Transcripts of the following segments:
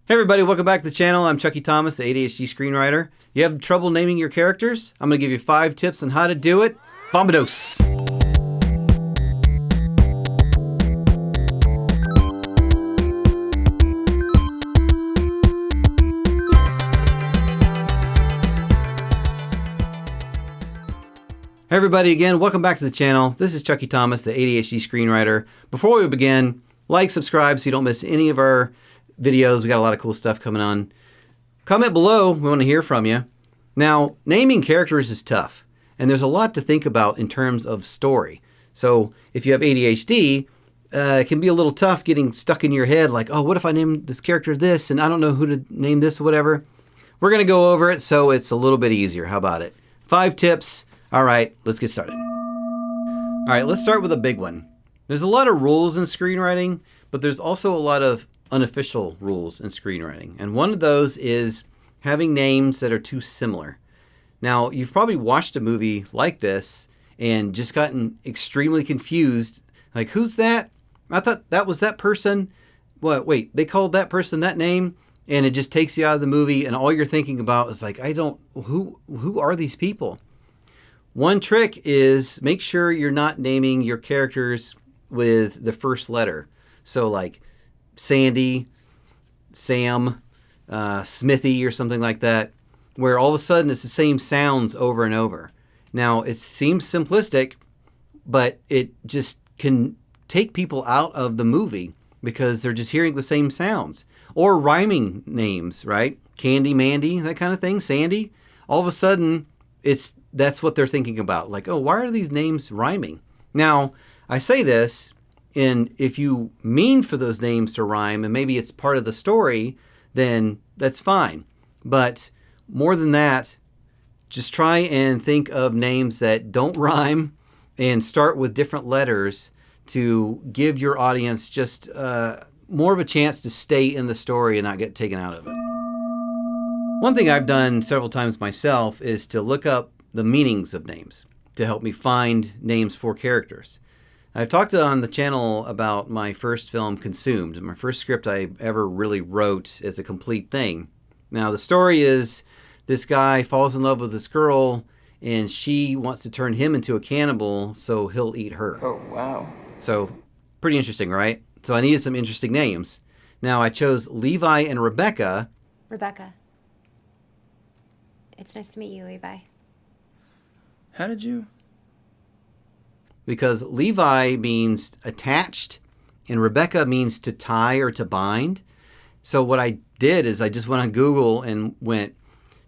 Hey everybody, welcome back to the channel. I'm Chuckie Thomas, the ADHD screenwriter. You have trouble naming your characters? I'm going to give you 5 tips on how to do it. Vamonos! Hey everybody again, welcome back to the channel. This is Chuckie Thomas, the ADHD screenwriter. Before we begin, like, subscribe so you don't miss any of our videos. We got a lot of cool stuff coming on. Comment below, we want to hear from you. Now, naming characters is tough, and there's a lot to think about in terms of story. So if you have ADHD, it can be a little tough getting stuck in your head like, oh, what if I name this character this, and I don't know who to name this or whatever. We're going to go over it so it's a little bit easier. How about it? 5 tips. All right, let's get started. All right, let's start with a big one. There's a lot of rules in screenwriting, but there's also a lot of unofficial rules in screenwriting. And one of those is having names that are too similar. Now, you've probably watched a movie like this and just gotten extremely confused. Like, who's that? I thought that was that person. What? Wait, they called that person that name? And it just takes you out of the movie, and all you're thinking about is like, who are these people? One trick is make sure you're not naming your characters with the first letter. So like Sandy, Sam, Smithy, or something like that, where all of a sudden it's the same sounds over and over. Now, it seems simplistic, but it just can take people out of the movie because they're just hearing the same sounds. Or rhyming names, right? Candy, Mandy, that kind of thing, Sandy. All of a sudden, that's what they're thinking about. Like, oh, why are these names rhyming? Now, I say this, and if you mean for those names to rhyme, and maybe it's part of the story, then that's fine. But more than that, just try and think of names that don't rhyme and start with different letters to give your audience just more of a chance to stay in the story and not get taken out of it. One thing I've done several times myself is to look up the meanings of names to help me find names for characters. I've talked on the channel about my first film, Consumed, my first script I ever really wrote as a complete thing. Now, the story is this guy falls in love with this girl, and she wants to turn him into a cannibal so he'll eat her. Oh, wow. So, pretty interesting, right? So I needed some interesting names. Now, I chose Levi and Rebecca. Rebecca. It's nice to meet you, Levi. How did you? Because Levi means attached and Rebecca means to tie or to bind. So what I did is I just went on Google and went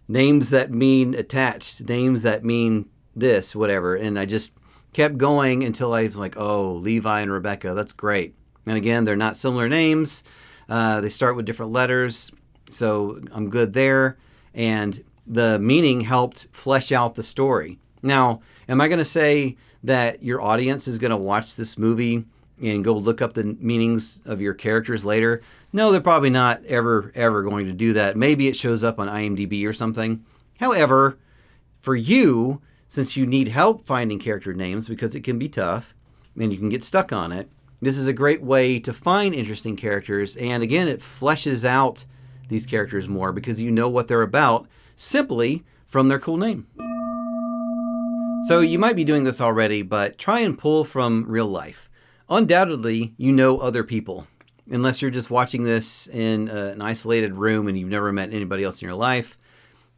names that mean attached, names that mean this, whatever. And I just kept going until I was like, oh, Levi and Rebecca, that's great. And again, they're not similar names. They start with different letters. So I'm good there. And the meaning helped flesh out the story. Now, am I going to say that your audience is going to watch this movie and go look up the meanings of your characters later? No, they're probably not ever going to do that. Maybe it shows up on IMDb or something. However, for you, since you need help finding character names because it can be tough and you can get stuck on it, this is a great way to find interesting characters. And again, it fleshes out these characters more because you know what they're about simply from their cool name. So you might be doing this already, but try and pull from real life. Undoubtedly, you know other people. Unless you're just watching this in an isolated room and you've never met anybody else in your life,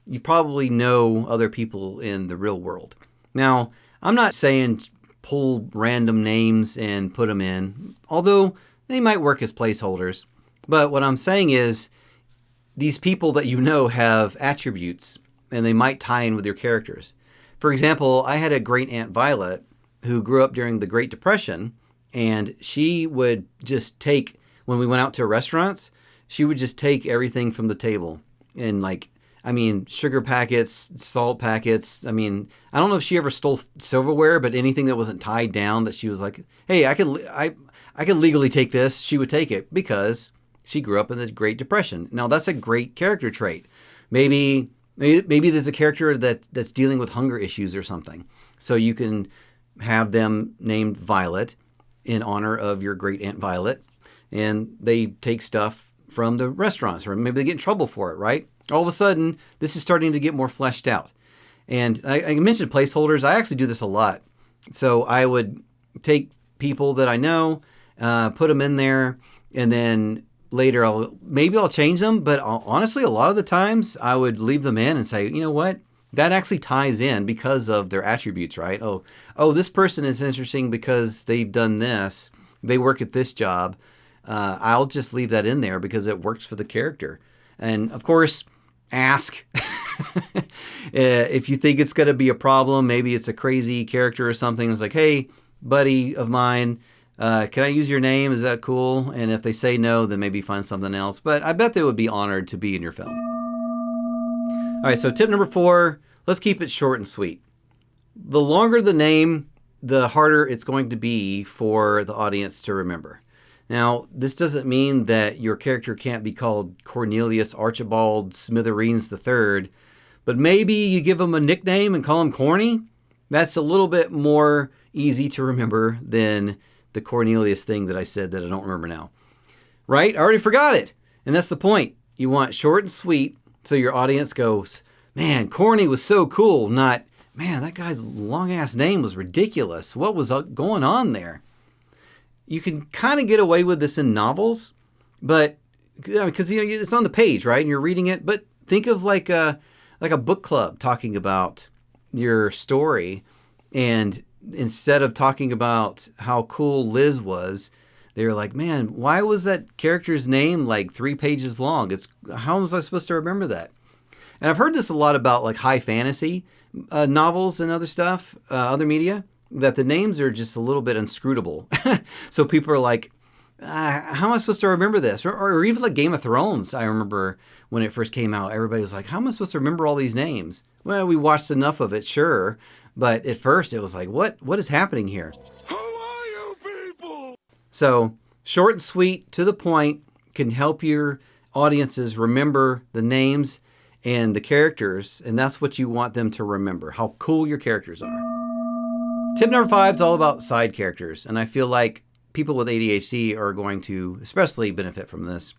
you probably know other people in the real world. Now, I'm not saying pull random names and put them in, although they might work as placeholders. But what I'm saying is these people that you know have attributes and they might tie in with your characters. For example, I had a great Aunt Violet who grew up during the Great Depression, and she would just take, when we went out to restaurants, she would just take everything from the table. And sugar packets, salt packets. I don't know if she ever stole silverware, but anything that wasn't tied down that she was like, hey, I could legally take this, she would take it because she grew up in the Great Depression. Now, that's a great character trait. Maybe there's a character that's dealing with hunger issues or something. So you can have them named Violet in honor of your great Aunt Violet. And they take stuff from the restaurants, or maybe they get in trouble for it, right? All of a sudden, this is starting to get more fleshed out. And I mentioned placeholders. I actually do this a lot. So I would take people that I know, put them in there, and then later maybe I'll change them. But honestly, a lot of the times I would leave them in and say, you know what? That actually ties in because of their attributes, right? Oh, this person is interesting because they've done this. They work at this job. I'll just leave that in there because it works for the character. And of course, ask. If you think it's going to be a problem, maybe it's a crazy character or something. It's like, hey, buddy of mine, can I use your name? Is that cool? And if they say no, then maybe find something else. But I bet they would be honored to be in your film. All right, so tip number 4, let's keep it short and sweet. The longer the name, the harder it's going to be for the audience to remember. Now, this doesn't mean that your character can't be called Cornelius Archibald Smithereens III, but maybe you give him a nickname and call him Corny. That's a little bit more easy to remember than the Cornelius thing that I said that I don't remember now. Right? I already forgot it. And that's the point. You want short and sweet so your audience goes, man, Corny was so cool. Not, man, that guy's long-ass name was ridiculous. What was going on there? You can kind of get away with this in novels, but because it's on the page, right? And you're reading it. But think of like a book club talking about your story, and instead of talking about how cool Liz was, they were like, man, why was that character's name like 3 pages long? How was I supposed to remember that? And I've heard this a lot about like high fantasy novels and other stuff, other media, that the names are just a little bit inscrutable. So people are like, how am I supposed to remember this? Or even like Game of Thrones. I remember when it first came out, everybody was like, how am I supposed to remember all these names? Well, we watched enough of it, sure. But at first it was like, what is happening here? Who are you people? So short and sweet, to the point, can help your audiences remember the names and the characters. And that's what you want them to remember, how cool your characters are. Tip number 5 is all about side characters, and I feel like people with ADHD are going to especially benefit from this.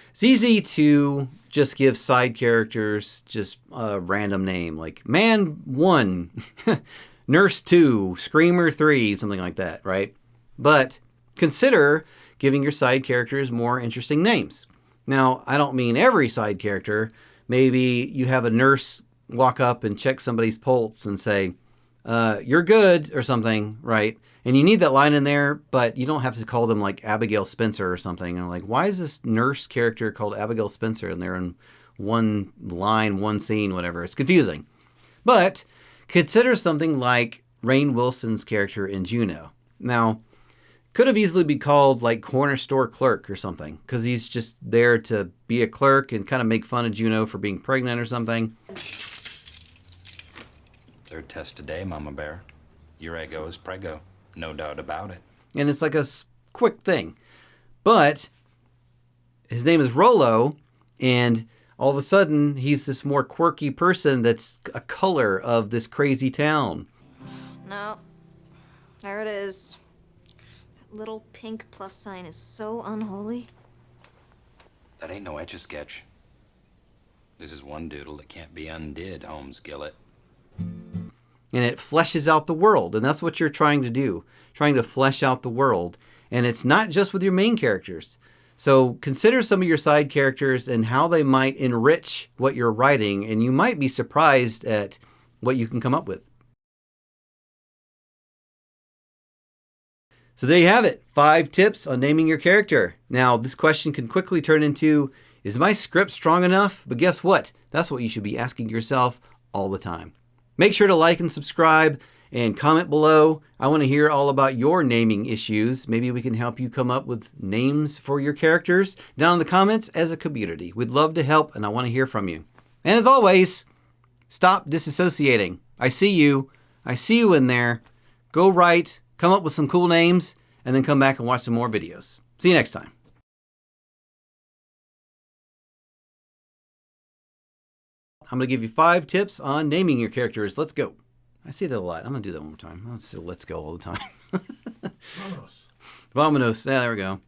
It's easy to just give side characters just a random name, like Man 1, Nurse 2, Screamer 3, something like that, right? But consider giving your side characters more interesting names. Now, I don't mean every side character. Maybe you have a nurse walk up and check somebody's pulse and say, you're good, or something, right? And you need that line in there, but you don't have to call them like Abigail Spencer or something. And like, why is this nurse character called Abigail Spencer? And they're in one line, one scene, whatever. It's confusing. But consider something like Rainn Wilson's character in Juno. Now, could have easily be called like Corner Store Clerk or something, because he's just there to be a clerk and kind of make fun of Juno for being pregnant or something. 3rd test today, Mama Bear. Your ego is prego. No doubt about it. And it's like a quick thing. But his name is Rollo, and all of a sudden, he's this more quirky person that's a color of this crazy town. No. There it is. That little pink plus sign is so unholy. That ain't no Etch-a-Sketch. This is one doodle that can't be undid, Holmes Gillett. And it fleshes out the world, and that's what you're trying to do, trying to flesh out the world. And it's not just with your main characters. So consider some of your side characters and how they might enrich what you're writing, and you might be surprised at what you can come up with. So there you have it, 5 tips on naming your character. Now, this question can quickly turn into, is my script strong enough? But guess what? That's what you should be asking yourself all the time. Make sure to like and subscribe and comment below. I want to hear all about your naming issues. Maybe we can help you come up with names for your characters down in the comments as a community. We'd love to help, and I want to hear from you. And as always, stop disassociating. I see you. I see you in there. Go write, come up with some cool names, and then come back and watch some more videos. See you next time. I'm going to give you 5 tips on naming your characters. Let's go. I say that a lot. I'm going to do that one more time. I'll say let's go all the time. Vámonos. Vamonos. Yeah, there we go.